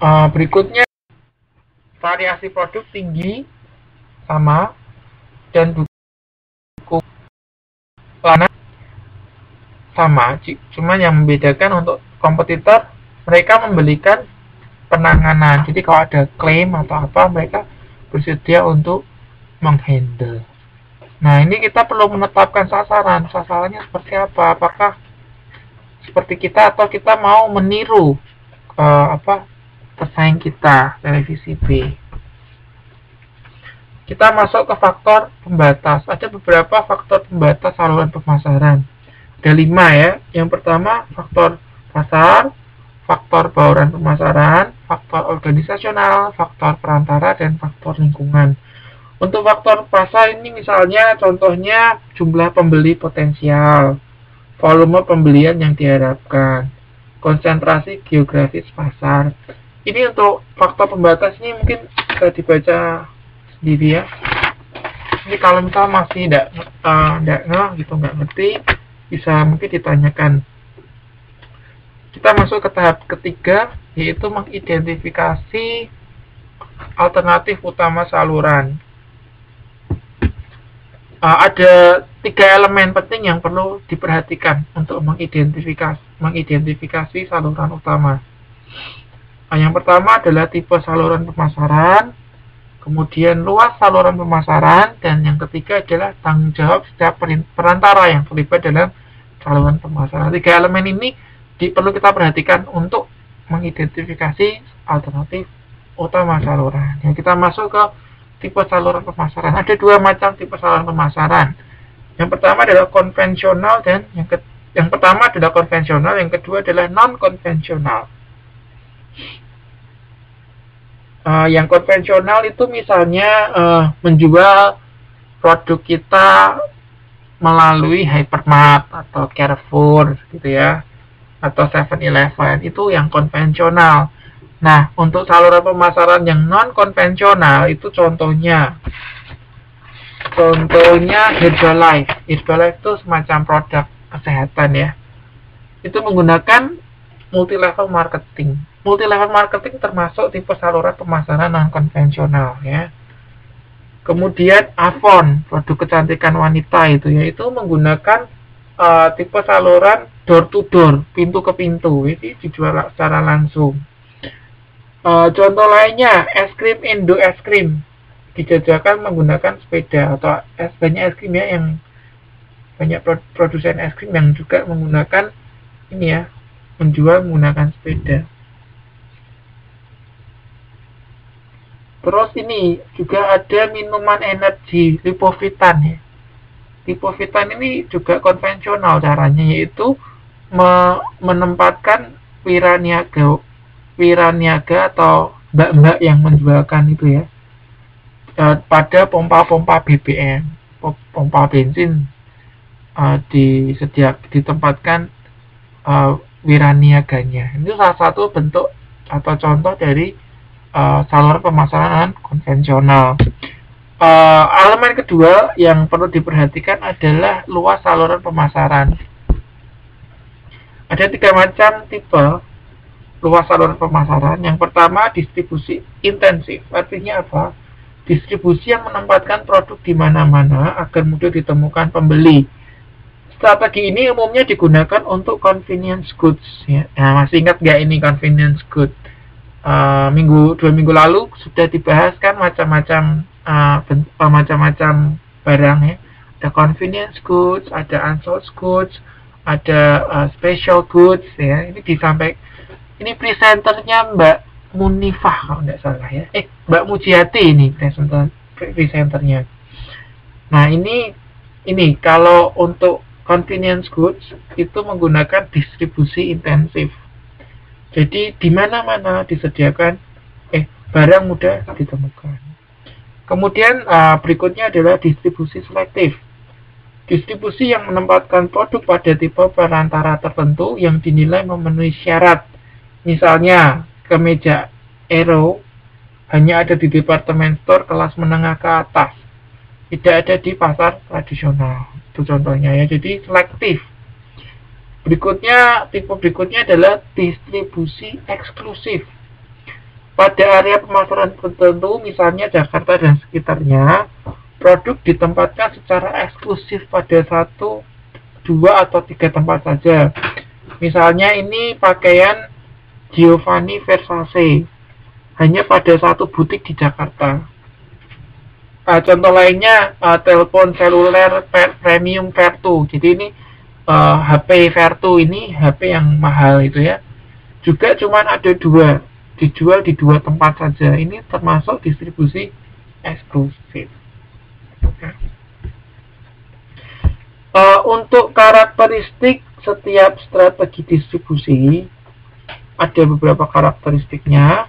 Berikutnya, variasi produk tinggi sama dan buku lana sama, cuma yang membedakan untuk kompetitor, mereka memberikan penanganan. Jadi kalau ada klaim atau apa, mereka bersedia untuk menghandle. Nah, ini kita perlu menetapkan sasaran. Sasarannya seperti apa? Apakah seperti kita atau kita mau meniru pesaing kita, televisi B. Kita masuk ke faktor pembatas. Ada beberapa faktor pembatas saluran pemasaran. Ada 5 ya. Yang pertama, faktor pasar, faktor bauran pemasaran, faktor organisasional, faktor perantara, dan faktor lingkungan. Untuk faktor pasar ini misalnya contohnya jumlah pembeli potensial, volume pembelian yang diharapkan, konsentrasi geografis pasar. Ini untuk faktor pembatas ini mungkin bisa dibaca sendiri ya. Ini kalau misal masih nggak ngerti, bisa mungkin ditanyakan. Kita masuk ke tahap ketiga, yaitu mengidentifikasi alternatif utama saluran. Ada 3 elemen penting yang perlu diperhatikan untuk mengidentifikasi saluran utama. Yang pertama adalah tipe saluran pemasaran, kemudian luas saluran pemasaran, dan yang ketiga adalah tanggung jawab setiap perantara yang terlibat dalam saluran pemasaran. 3 elemen ini perlu kita perhatikan untuk mengidentifikasi alternatif utama saluran. Kita masuk ke tipe saluran pemasaran. Ada 2 macam tipe saluran pemasaran. Yang pertama adalah konvensional dan yang pertama adalah konvensional, yang kedua adalah non konvensional. Yang konvensional itu misalnya menjual produk kita melalui Hypermart atau Carrefour gitu ya, atau 7-Eleven, itu yang konvensional. Nah, untuk saluran pemasaran yang non konvensional itu contohnya Herbalife. Herbalife itu semacam produk kesehatan ya. Itu menggunakan multi-level marketing. Multi-level marketing termasuk tipe saluran pemasaran non konvensional ya. Kemudian Avon, produk kecantikan wanita itu yaitu menggunakan tipe saluran door to door, pintu ke pintu. Ini dijual secara langsung. Contoh lainnya, es krim Indo es krim dijajakan menggunakan sepeda, atau banyak es krim ya, yang banyak produsen es krim yang juga menggunakan ini ya, menjual menggunakan sepeda. Terus ini juga ada minuman energi Lipovitan ya. Lipovitan ini juga konvensional caranya, yaitu menempatkan wiraniaga atau mbak-mbak yang menjualkan itu ya pada pompa-pompa BBM, pompa bensin, ditempatkan wiraniaganya. Itu salah satu bentuk atau contoh dari saluran pemasaran konvensional. Elemen kedua yang perlu diperhatikan adalah luas saluran pemasaran. Ada 3 macam tipe luas saluran pemasaran. Yang pertama, distribusi intensif. Artinya apa? Distribusi yang menempatkan produk di mana-mana agar mudah ditemukan pembeli. Strategi ini umumnya digunakan untuk convenience goods ya. Nah, masih ingat nggak ini convenience good? 2 minggu lalu sudah dibahas kan macam-macam barang ya. Ada convenience goods, ada unsold goods, ada special goods ya. Ini presenternya Mbak Munifah kalau tidak salah ya. Mbak Mujiati ini presenternya. Nah, ini kalau untuk convenience goods itu menggunakan distribusi intensif. Jadi di mana-mana disediakan barang mudah ditemukan. Kemudian berikutnya adalah distribusi selektif. Distribusi yang menempatkan produk pada tipe perantara tertentu yang dinilai memenuhi syarat. Misalnya, kemeja Aero hanya ada di departemen store kelas menengah ke atas, tidak ada di pasar tradisional. Itu contohnya ya. Jadi selektif. Tipe berikutnya adalah distribusi eksklusif. Pada area pemasaran tertentu, misalnya Jakarta dan sekitarnya, produk ditempatkan secara eksklusif pada 1, 2, atau 3 tempat saja. Misalnya ini pakaian Giovanni Versace, hanya pada 1 butik di Jakarta. Contoh lainnya, telepon seluler premium Vertu. Jadi ini HP Vertu ini HP yang mahal itu ya. Juga cuma ada 2, dijual di 2 tempat saja. Ini termasuk distribusi eksklusif. Untuk karakteristik setiap strategi distribusi, ada beberapa karakteristiknya.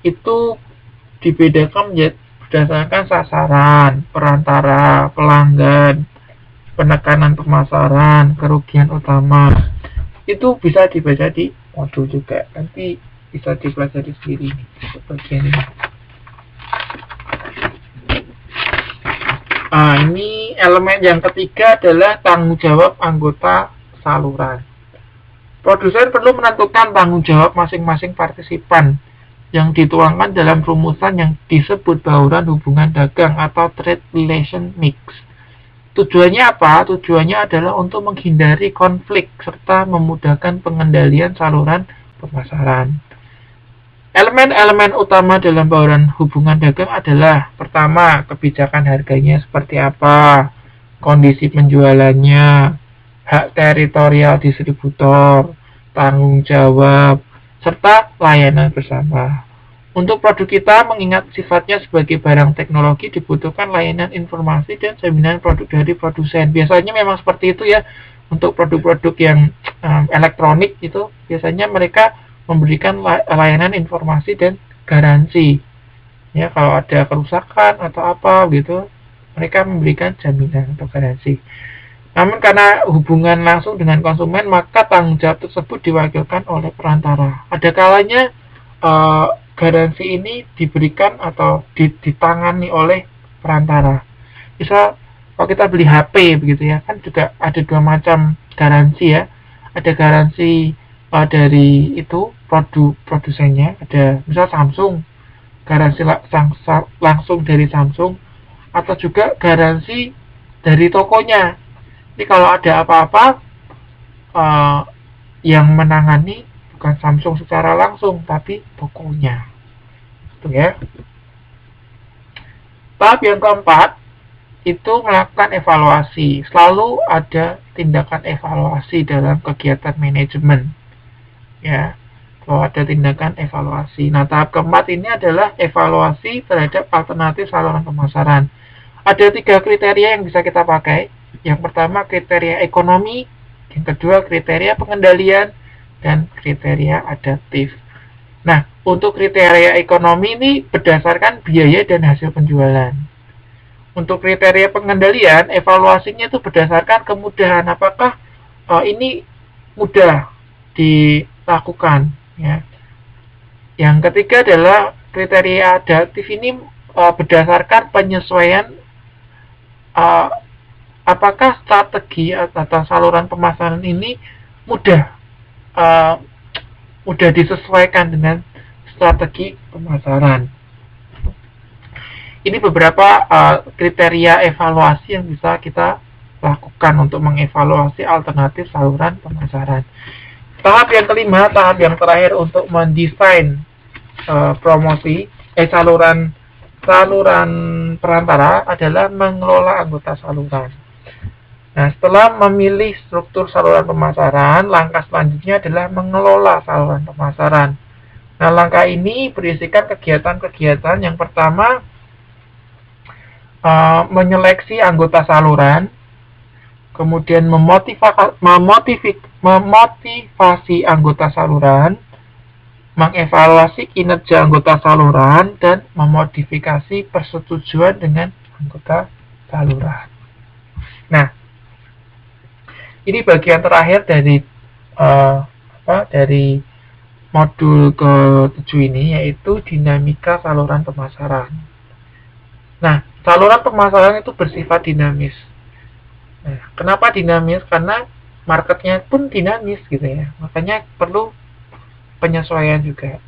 Itu dibedakan berdasarkan sasaran, perantara, pelanggan, penekanan pemasaran, kerugian utama. Itu bisa dibaca di modul juga. Nanti bisa dipelajari sendiri bagian ini. Ini elemen yang ketiga adalah tanggung jawab anggota saluran. Produsen perlu menentukan tanggung jawab masing-masing partisipan yang dituangkan dalam rumusan yang disebut bauran hubungan dagang atau trade relation mix. Tujuannya apa? Tujuannya adalah untuk menghindari konflik serta memudahkan pengendalian saluran pemasaran. Elemen-elemen utama dalam bauran hubungan dagang adalah: pertama, kebijakan harganya seperti apa, kondisi penjualannya, hak teritorial distributor, tanggung jawab, serta layanan bersama. Untuk produk kita, mengingat sifatnya sebagai barang teknologi, dibutuhkan layanan informasi dan jaminan produk dari produsen. Biasanya memang seperti itu ya. Untuk produk-produk yang elektronik itu, biasanya mereka memberikan layanan informasi dan garansi. Ya, kalau ada kerusakan atau apa gitu, mereka memberikan jaminan atau garansi. Namun karena hubungan langsung dengan konsumen, maka tanggung jawab tersebut diwakilkan oleh perantara. Ada kalanya garansi ini diberikan atau ditangani oleh perantara. Misal kalau kita beli HP begitu ya, kan juga ada 2 macam garansi ya. Ada garansi dari itu produsennya, ada misal Samsung, garansi langsung dari Samsung, atau juga garansi dari tokonya. Jadi kalau ada apa-apa, yang menangani bukan Samsung secara langsung, tapi tokonya. Itu ya. Tahap yang keempat itu melakukan evaluasi. Selalu ada tindakan evaluasi dalam kegiatan manajemen. Ya, kalau ada tindakan evaluasi. Nah, tahap keempat ini adalah evaluasi terhadap alternatif saluran pemasaran. Ada 3 kriteria yang bisa kita pakai. Yang pertama kriteria ekonomi, yang kedua kriteria pengendalian, dan kriteria adaptif. Nah, untuk kriteria ekonomi ini berdasarkan biaya dan hasil penjualan. Untuk kriteria pengendalian, evaluasinya itu berdasarkan kemudahan. Apakah ini mudah dilakukan? Ya. Yang ketiga adalah kriteria adaptif ini berdasarkan penyesuaian apakah strategi atau saluran pemasaran ini mudah disesuaikan dengan strategi pemasaran. Ini beberapa kriteria evaluasi yang bisa kita lakukan untuk mengevaluasi alternatif saluran pemasaran. Tahap yang kelima, tahap yang terakhir untuk mendesain promosi saluran perantara adalah mengelola anggota saluran. Nah, setelah memilih struktur saluran pemasaran, langkah selanjutnya adalah mengelola saluran pemasaran. Nah, langkah ini berisikan kegiatan-kegiatan. Yang pertama, menyeleksi anggota saluran, kemudian memotivasi anggota saluran, mengevaluasi kinerja anggota saluran, dan memodifikasi persetujuan dengan anggota saluran. Nah, ini bagian terakhir dari modul ke-7 ini, yaitu dinamika saluran pemasaran. Nah, saluran pemasaran itu bersifat dinamis. Nah, kenapa dinamis? Karena marketnya pun dinamis gitu ya. Makanya perlu penyesuaian juga.